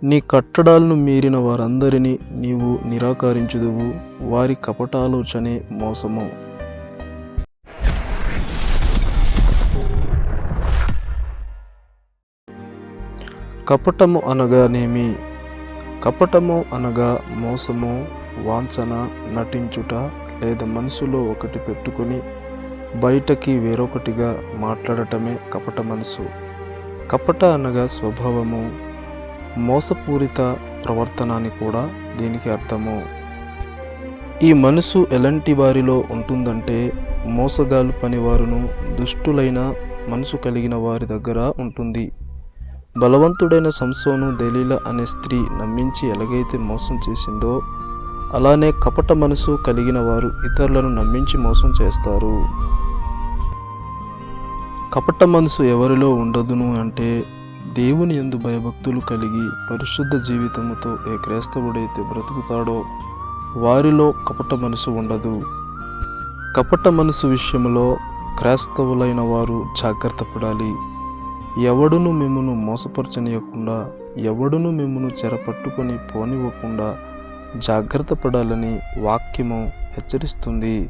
నీ కట్టడాలను మీరిన వారందరినీ నీవు నిరాకరించుదువు, వారి కపటాలోచనే మోసము. కపటము అనగానేమి? కపటము అనగా మోసము, వాంఛన, నటించుట, లేదా మనసులో ఒకటి పెట్టుకుని బయటకి వేరొకటిగా మాట్లాడటమే కపట మనసు. కపట అనగా స్వభావము, మోసపూరిత ప్రవర్తన అని కూడా దీనికి అర్థము. ఈ మనసు ఎలాంటి వారిలో ఉంటుందంటే మోసగాలు పనివారును, దుష్టులైన మనసు కలిగిన వారి దగ్గర ఉంటుంది. బలవంతుడైన సంసోను దెలీలా అనే స్త్రీ నమ్మించి ఎలాగైతే మోసం చేసిందో అలానే కపట మనసు కలిగిన వారు ఇతరులను నమ్మించి మోసం చేస్తారు. కపట మనసు ఎవరిలో ఉండదును అంటే దేవుని యందు భయభక్తులు కలిగి పరిశుద్ధ జీవితముతో ఏ క్రైస్తవుడైతే బ్రతుకుతాడో వారిలో కపట మనసు ఉండదు. కపట మనసు విషయంలో క్రైస్తవులైన వారు జాగ్రత్త పడాలి. ఎవడును మిమ్మును మోసపరచనీయకుండా, ఎవడును మిమ్మును చెరపట్టుకొని పోనివ్వకుండా జాగ్రత్త పడాలని వాక్యము హెచ్చరిస్తుంది.